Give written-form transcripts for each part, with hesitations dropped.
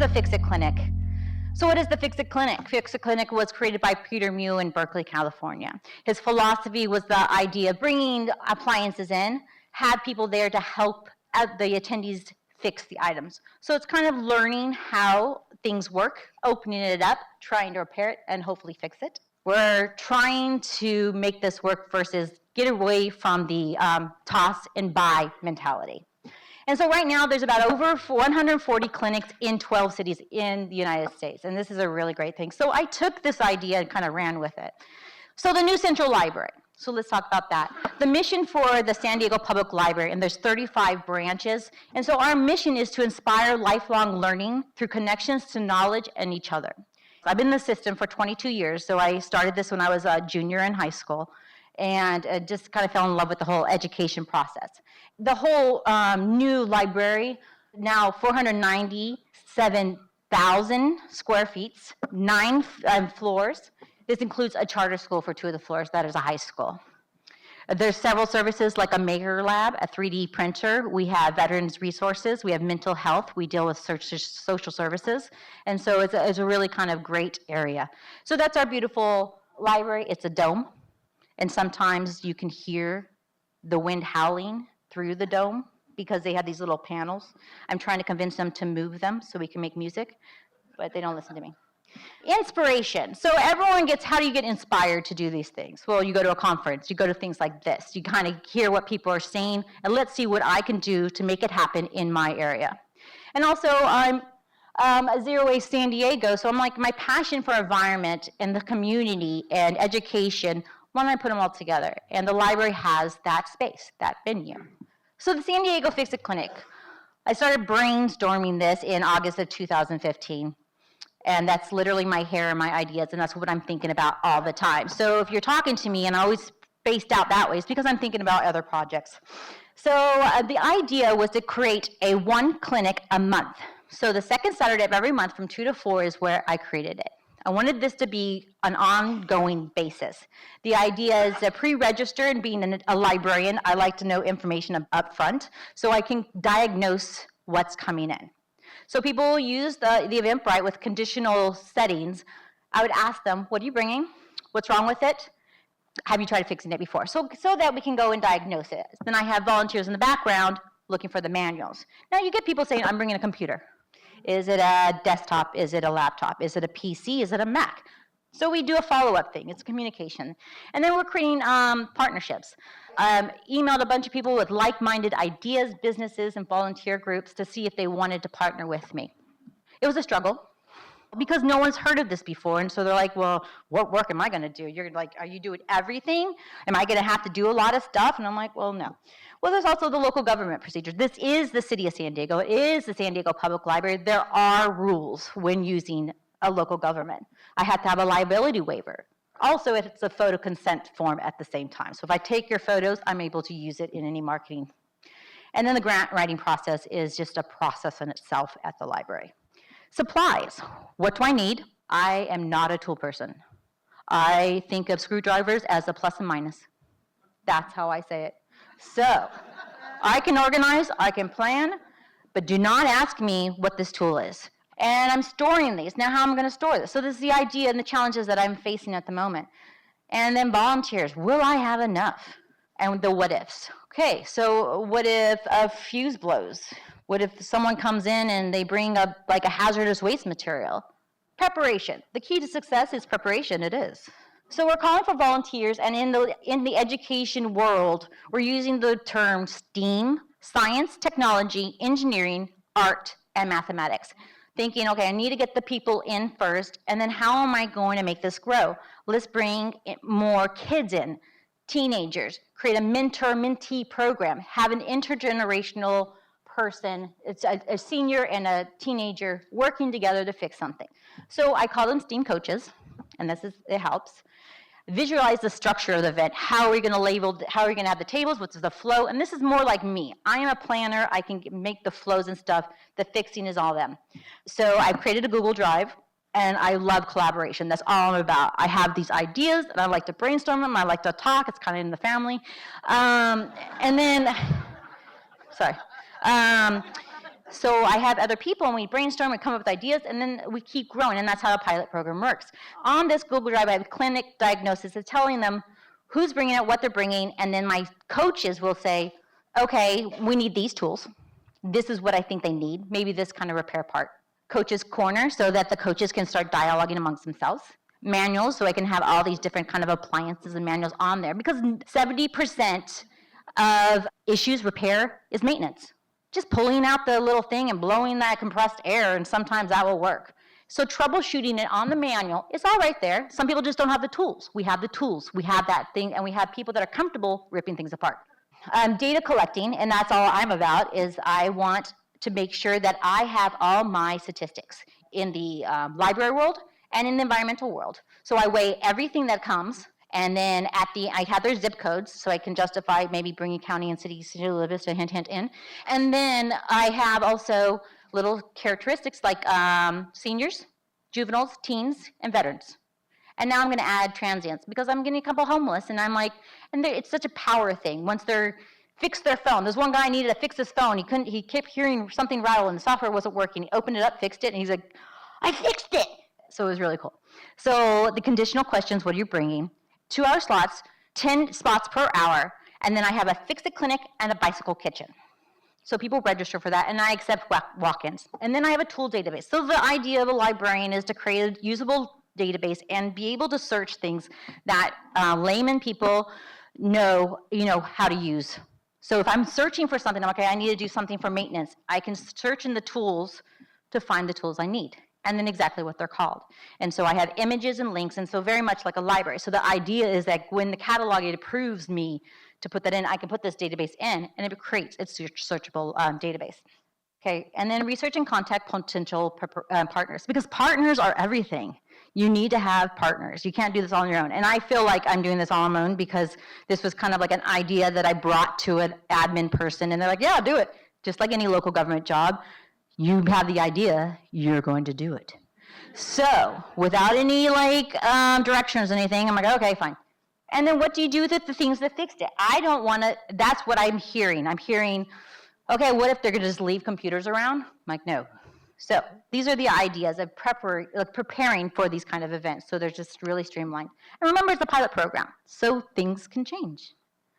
the Fixit Clinic. So what is the Fixit Clinic? Fixit Clinic was created by Peter Mew in Berkeley, California. His philosophy was the idea of bringing appliances in, have people there to help the attendees fix the items. So it's kind of learning how things work, opening it up, trying to repair it, and hopefully fix it. We're trying to make this work versus get away from the toss and buy mentality. And so right now there's about over 140 clinics in 12 cities in the United States, and this is a really great thing. So I took this idea and kind of ran with it. So the new Central Library. So let's talk about that. The mission for the San Diego Public Library, and there's 35 branches, and so our mission is to inspire lifelong learning through connections to knowledge and each other. I've been in the system for 22 years, so I started this when I was a junior in high school, and just kind of fell in love with the whole education process. The whole new library, now 497,000 square feet, 9 floors. This includes a charter school for 2 of the floors. That is a high school. There's several services like a maker lab, a 3D printer. We have veterans resources. We have mental health. We deal with social services. And so it's a really kind of great area. So that's our beautiful library. It's a dome. And sometimes you can hear the wind howling through the dome because they have these little panels. I'm trying to convince them to move them so we can make music, but they don't listen to me. Inspiration. So everyone gets, how do you get inspired to do these things? Well, you go to a conference, you go to things like this, you kind of hear what people are saying, and let's see what I can do to make it happen in my area. And also, I'm a Zero Waste San Diego, so I'm like, my passion for environment and the community and education, why don't I put them all together? And the library has that space, that venue. So the San Diego Fixit Clinic, I started brainstorming this in August of 2015. And that's literally my hair and my ideas, and that's what I'm thinking about all the time. So if you're talking to me and I always spaced out that way, it's because I'm thinking about other projects. So the idea was to create a 1 clinic a month. So the second Saturday of every month from 2 to 4 is where I created it. I wanted this to be an ongoing basis. The idea is to pre-register, and being a librarian, I like to know information up front so I can diagnose what's coming in. So people use the Eventbrite with conditional settings. I would ask them, what are you bringing? What's wrong with it? Have you tried fixing it before? So that we can go and diagnose it. Then I have volunteers in the background looking for the manuals. Now you get people saying, I'm bringing a computer. Is it a desktop? Is it a laptop? Is it a PC? Is it a Mac? So we do a follow-up thing. It's communication. And then we're creating partnerships. Emailed a bunch of people with like-minded ideas, businesses, and volunteer groups to see if they wanted to partner with me. It was a struggle because no one's heard of this before, and so they're like, well, what work am I going to do? You're like, are you doing everything? Am I going to have to do a lot of stuff? And I'm like, well, no. Well, there's also the local government procedures. This is the city of San Diego. It is the San Diego Public Library. There are rules when using a local government. I have to have a liability waiver. Also, it's a photo consent form at the same time. So if I take your photos, I'm able to use it in any marketing. And then the grant writing process is just a process in itself at the library. Supplies. What do I need? I am not a tool person. I think of screwdrivers as a plus and minus. That's how I say it. So I can organize, I can plan, but do not ask me what this tool is. And I'm storing these. Now how am I going to store this? So this is the idea and the challenges that I'm facing at the moment. And then volunteers. Will I have enough? And the what ifs. Okay, so what if a fuse blows? What if someone comes in and they bring up like a hazardous waste material? Preparation. The key to success is preparation. It is. So we're calling for volunteers, and in the education world, we're using the term STEAM, science, technology, engineering, art, and mathematics. Thinking, okay, I need to get the people in first, and then how am I going to make this grow? Let's bring more kids in, teenagers, create a mentor-mentee program, have an intergenerational person, it's a senior and a teenager working together to fix something. So I call them STEAM coaches, and it helps. Visualize the structure of the event. How are we going to have the tables? What's the flow? And this is more like me. I am a planner. I can make the flows and stuff. The fixing is all them. So I've created a Google Drive, and I love collaboration. That's all I'm about. I have these ideas, and I like to brainstorm them. I like to talk. It's kind of in the family. So I have other people, and we brainstorm, we come up with ideas, and then we keep growing, and that's how a pilot program works. On this Google Drive, I have clinic diagnosis of telling them who's bringing it, what they're bringing, and then my coaches will say, okay, we need these tools. This is what I think they need, maybe this kind of repair part. Coaches corner, so that the coaches can start dialoguing amongst themselves. Manuals, so I can have all these different kind of appliances and manuals on there, because 70% of issues repair is maintenance. Just pulling out the little thing and blowing that compressed air, and sometimes that will work. So troubleshooting it on the manual is all right there. Some people just don't have the tools. We have the tools. We have that thing, and we have people that are comfortable ripping things apart. Data collecting, and that's all I'm about, is I want to make sure that I have all my statistics in the library world and in the environmental world. So I weigh everything that comes, and then I have their zip codes, so I can justify maybe bringing county and city lists, a hint, hint in. And then I have also little characteristics like seniors, juveniles, teens, and veterans. And now I'm gonna add transients, because I'm getting a couple homeless, and I'm like, and it's such a power thing. Once they're fixed their phone. There's one guy needed to fix his phone. He kept hearing something rattle, and the software wasn't working. He opened it up, fixed it, and he's like, I fixed it. So it was really cool. So the conditional questions, what are you bringing? 2-hour slots, 10 spots per hour, and then I have a Fixit clinic and a bicycle kitchen. So people register for that, and I accept walk-ins. And then I have a tool database. So the idea of a librarian is to create a usable database and be able to search things that layman people know how to use. So if I'm searching for something, okay, I need to do something for maintenance, I can search in the tools to find the tools I need, and then exactly what they're called. And so I have images and links, and so very much like a library. So the idea is that when the catalog, it approves me to put that in, I can put this database in, and it creates its searchable database. Okay, and then research and contact potential partners, because partners are everything. You need to have partners. You can't do this all on your own. And I feel like I'm doing this all on my own, because this was kind of like an idea that I brought to an admin person, and they're like, yeah, do it. Just like any local government job, you have the idea, you're going to do it. So without any directions or anything, I'm like, okay, fine. And then what do you do with the things that fixed it? I don't want to, that's what I'm hearing. I'm hearing, okay, what if they're going to just leave computers around? I'm like, no. So these are the ideas of preparing for these kind of events. So they're just really streamlined. And remember, it's a pilot program, so things can change.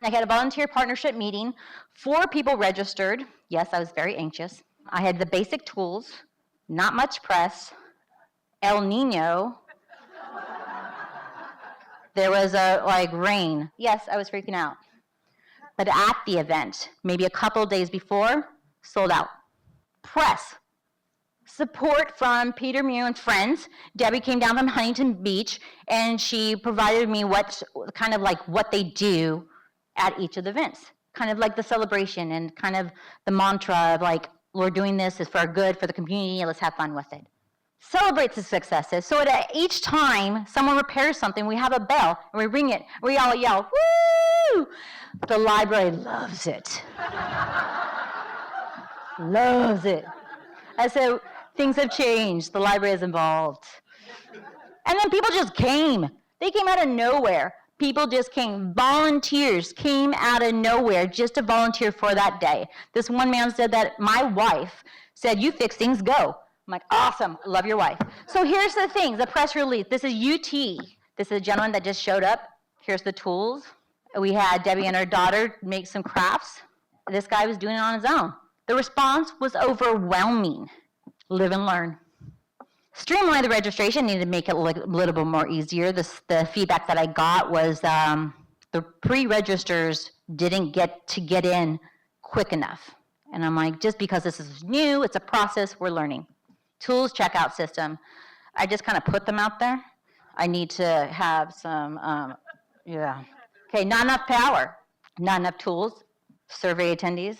I had a volunteer partnership meeting. 4 people registered. Yes, I was very anxious. I had the basic tools, not much press, El Nino. There was rain. Yes, I was freaking out. But at the event, maybe a couple days before, sold out. Press. Support from Peter Mew and friends. Debbie came down from Huntington Beach, and she provided me what they do at each of the events. Kind of like the celebration and kind of the mantra of we're doing this is for our good, for the community, and let's have fun with it. Celebrates the successes. So at each time someone repairs something, we have a bell, and we ring it, we all yell, woo! The library loves it. Loves it. And so things have changed. The library is involved. And then people just came. They came out of nowhere. People just came. Volunteers came out of nowhere just to volunteer for that day. This one man said that my wife said, you fix things, go. I'm like, awesome, love your wife. So here's the things, the press release. This is UT. This is a gentleman that just showed up. Here's the tools. We had Debbie and her daughter make some crafts. This guy was doing it on his own. The response was overwhelming. Live and learn. Streamline the registration, needed to make it a little bit more easier. The feedback that I got was the pre-registers didn't get in quick enough. And I'm like, just because this is new, it's a process, we're learning. Tools checkout system. I just kind of put them out there. I need to have some, Okay, not enough power, not enough tools, survey attendees,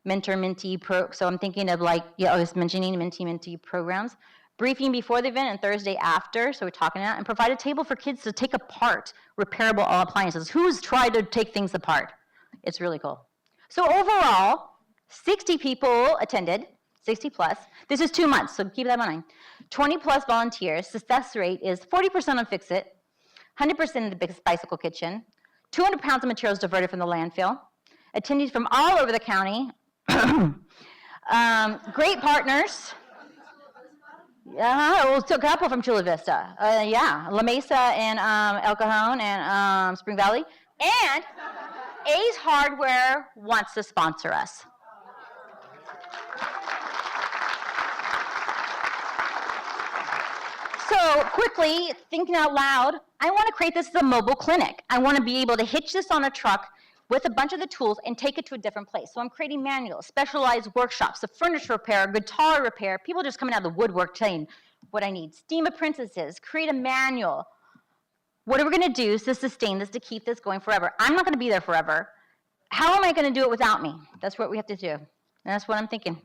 mentor-mentee so I'm thinking of I was mentioning mentee programs. Briefing before the event and Thursday after, so we're talking about, and provide a table for kids to take apart repairable all appliances. Who's tried to take things apart? It's really cool. So overall, 60 people attended, 60 plus. This is 2 months, so keep that in mind. 20 plus volunteers. Success rate is 40% on Fixit, 100% in the bicycle kitchen, 200 pounds of materials diverted from the landfill, attendees from all over the county, Great partners. Yeah, well, still a couple from Chula Vista. Yeah, La Mesa and El Cajon and Spring Valley. And Ace Hardware wants to sponsor us. So quickly, thinking out loud, I want to create this as a mobile clinic. I want to be able to hitch this on a truck with a bunch of the tools and take it to a different place. So I'm creating manuals, specialized workshops, the furniture repair, guitar repair, people just coming out of the woodwork saying what I need. Steam apprentices, create a manual. What are we going to do to sustain this, to keep this going forever? I'm not going to be there forever. How am I going to do it without me? That's what we have to do. And that's what I'm thinking.